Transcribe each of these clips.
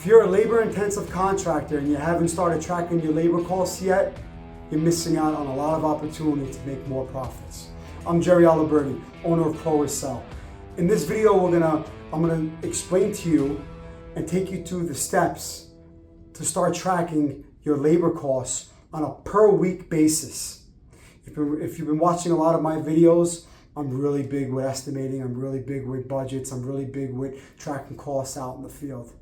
If you're a labor-intensive contractor and you haven't started tracking your labor costs yet, you're missing out on a lot of opportunity to make more profits. I'm Jerry Aliberti, owner of Pro-Accel. In this video, I'm gonna explain to you and take you through the steps to start tracking your labor costs on a per week basis. If you've been watching a lot of my videos, I'm really big with estimating, I'm really big with budgets, I'm really big with tracking costs out in the field.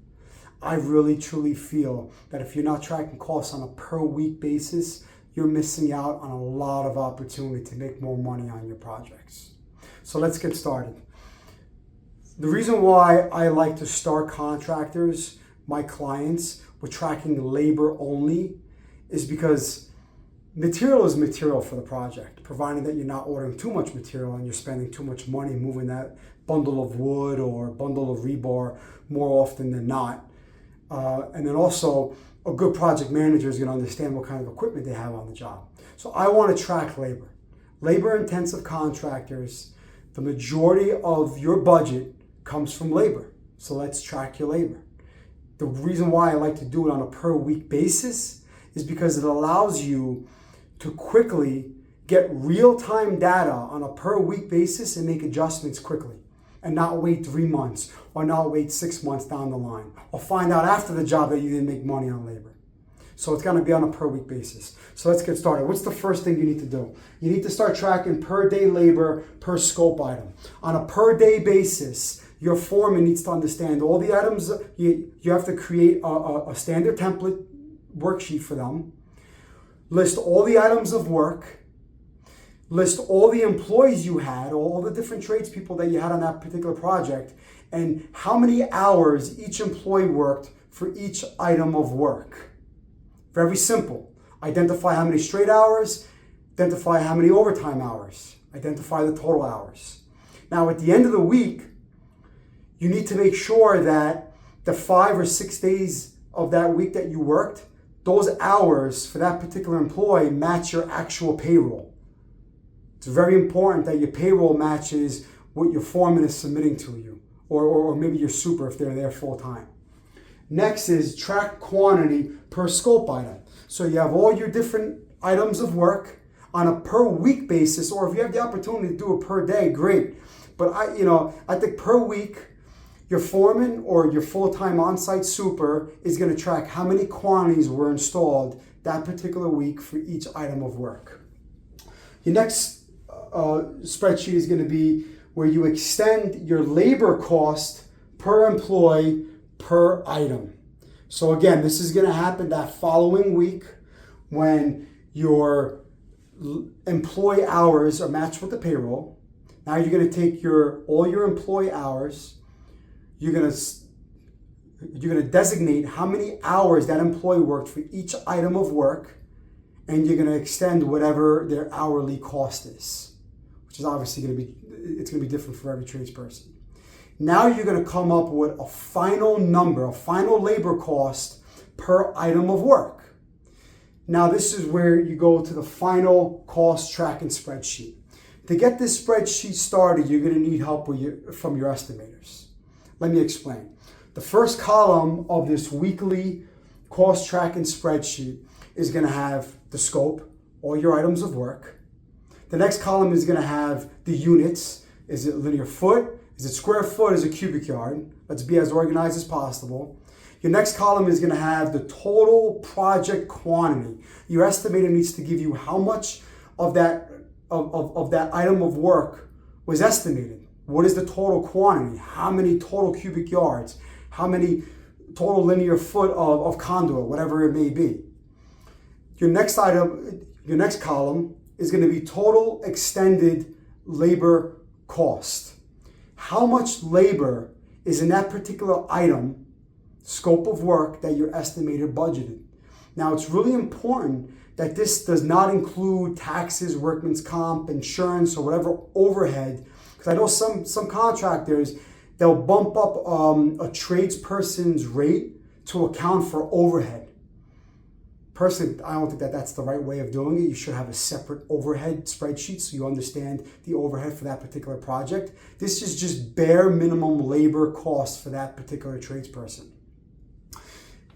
I really truly feel that if you're not tracking costs on a per week basis, you're missing out on a lot of opportunity to make more money on your projects. So let's get started. The reason why I like to start contractors, my clients, with tracking labor only is because material is material for the project, providing that you're not ordering too much material and you're spending too much money moving that bundle of wood or bundle of rebar more often than not. And then also, a good project manager is going to understand what kind of equipment they have on the job. So I want to track labor. Labor-intensive contractors, the majority of your budget comes from labor. So let's track your labor. The reason why I like to do it on a per week basis is because it allows you to quickly get real-time data on a per week basis and make adjustments quickly, and not wait 3 months or not wait 6 months down the line or find out after the job that you didn't make money on labor. So it's going to be on a per week basis. So let's get started. What's the first thing you need to do? You need to start tracking per day labor per scope item. On a per day basis, your foreman needs to understand all the items. You have to create a standard template worksheet for them. List all the items of work. List all the employees you had, all the different tradespeople that you had on that particular project, and how many hours each employee worked for each item of work. Very simple. Identify how many straight hours, identify how many overtime hours, identify the total hours. Now at the end of the week, you need to make sure that the 5 or 6 days of that week that you worked, those hours for that particular employee match your actual payroll. It's very important that your payroll matches what your foreman is submitting to you, or maybe your super if they're there full time. Next is track quantity per scope item. So you have all your different items of work on a per week basis, or if you have the opportunity to do it per day, great. But I think per week, your foreman or your full-time on-site super is going to track how many quantities were installed that particular week for each item of work. Your next spreadsheet is going to be where you extend your labor cost per employee per item. So again, this is going to happen that following week when your employee hours are matched with the payroll. Now you're going to take all your employee hours. You're going to designate how many hours that employee worked for each item of work, and you're going to extend whatever their hourly cost is, which is obviously going to be different for every tradesperson. Now you're going to come up with a final number, a final labor cost per item of work. Now this is where you go to the final cost tracking spreadsheet. To get this spreadsheet started, you're going to need help from your estimators. Let me explain. The first column of this weekly cost tracking spreadsheet is going to have the scope, all your items of work. The next column is going to have the units. Is it linear foot? Is it square foot? Is it cubic yard? Let's be as organized as possible. Your next column is going to have the total project quantity. Your estimator needs to give you how much of that item of work was estimated. What is the total quantity? How many total cubic yards? How many total linear foot of conduit, whatever it may be. Your next column is going to be total extended labor cost. How much labor is in that particular item, scope of work that your estimator budgeted? Now it's really important that this does not include taxes, workman's comp, insurance, or whatever overhead. Because I know some contractors, they'll bump up a tradesperson's rate to account for overhead. Personally, I don't think that's the right way of doing it. You should have a separate overhead spreadsheet so you understand the overhead for that particular project. This is just bare minimum labor cost for that particular tradesperson.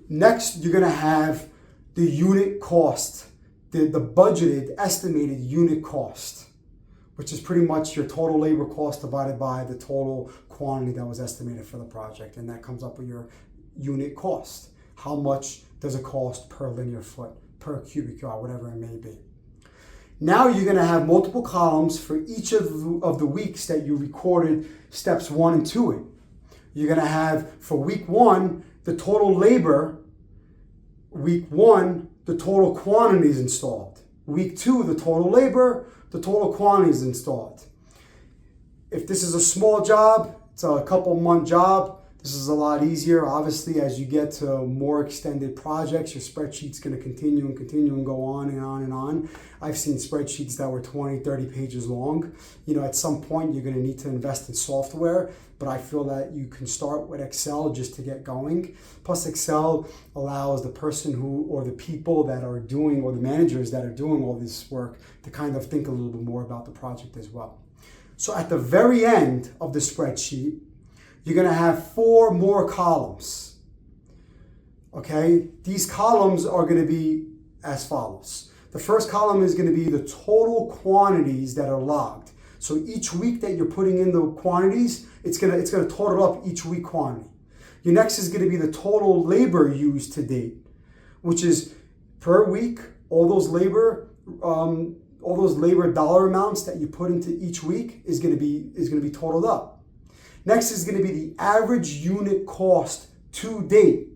Next, you're gonna have the unit cost, the budgeted estimated unit cost, which is pretty much your total labor cost divided by the total quantity that was estimated for the project. And that comes up with your unit cost. How much does it cost per linear foot, per cubic yard, whatever it may be. Now you're gonna have multiple columns for each of the weeks that you recorded steps 1 and 2 in. You're gonna have, for week 1, the total labor, week 1, the total quantities installed. Week 2, the total labor, the total quantities installed. If this is a small job, it's a couple month job, this is a lot easier. Obviously, as you get to more extended projects, your spreadsheet's gonna continue and go on and on and on. I've seen spreadsheets that were 20, 30 pages long. You know, at some point you're gonna need to invest in software, but I feel that you can start with Excel just to get going. Plus Excel allows the person who, or the people that are doing, or the managers that are doing all this work to kind of think a little bit more about the project as well. So at the very end of the spreadsheet, you're gonna have 4 more columns, okay? These columns are gonna be as follows. The first column is gonna be the total quantities that are logged. So each week that you're putting in the quantities, it's gonna total up each week quantity. Your next is gonna be the total labor used to date, which is per week, all those labor dollar amounts that you put into each week is gonna be totaled up. Next is going to be the average unit cost to date.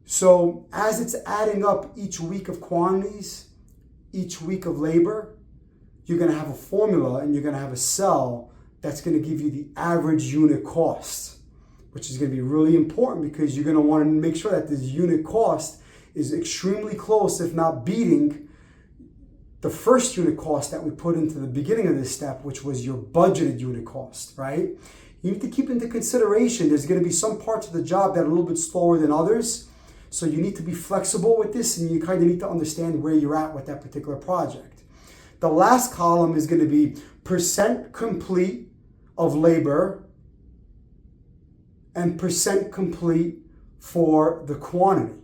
So as it's adding up each week of quantities, each week of labor, you're going to have a formula and you're going to have a cell that's going to give you the average unit cost, which is going to be really important because you're going to want to make sure that this unit cost is extremely close, if not beating, the first unit cost that we put into the beginning of this step, which was your budgeted unit cost, right? You need to keep into consideration there's going to be some parts of the job that are a little bit slower than others. So you need to be flexible with this and you kind of need to understand where you're at with that particular project. The last column is going to be percent complete of labor and percent complete for the quantity,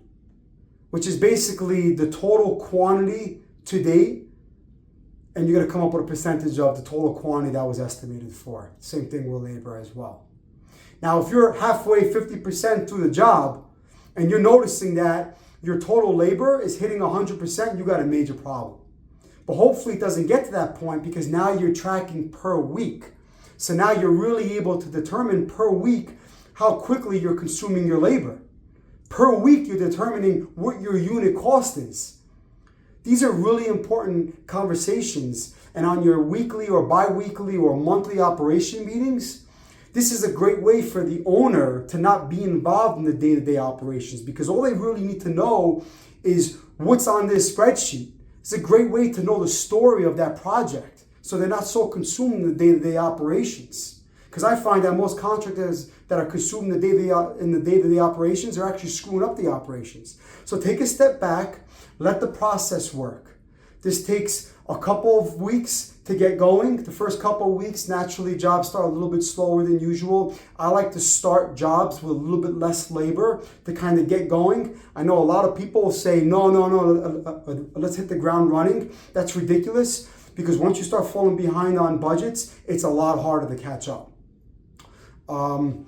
which is basically the total quantity to date, and you're going to come up with a percentage of the total quantity that was estimated for. Same thing with labor as well. Now, if you're halfway, 50% through the job, and you're noticing that your total labor is hitting 100%, you got a major problem. But hopefully it doesn't get to that point because now you're tracking per week. So now you're really able to determine per week how quickly you're consuming your labor. Per week, you're determining what your unit cost is. These are really important conversations. And on your weekly or bi-weekly or monthly operation meetings, this is a great way for the owner to not be involved in the day-to-day operations because all they really need to know is what's on this spreadsheet. It's a great way to know the story of that project so they're not so consumed in the day-to-day operations. Because I find that most contractors that are consumed in the day-to-day operations are actually screwing up the operations. So take a step back. Let the process work. This takes a couple of weeks to get going. The first couple of weeks, naturally, jobs start a little bit slower than usual. I like to start jobs with a little bit less labor to kind of get going. I know a lot of people say, no, let's hit the ground running. That's ridiculous because once you start falling behind on budgets, it's a lot harder to catch up. And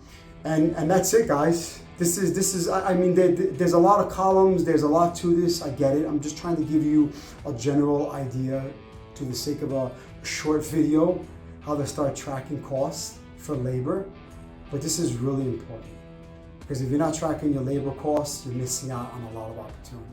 that's it, guys. This is. I mean, there's a lot of columns. There's a lot to this. I get it. I'm just trying to give you a general idea, to the sake of a short video, how to start tracking costs for labor. But this is really important because if you're not tracking your labor costs, you're missing out on a lot of opportunity.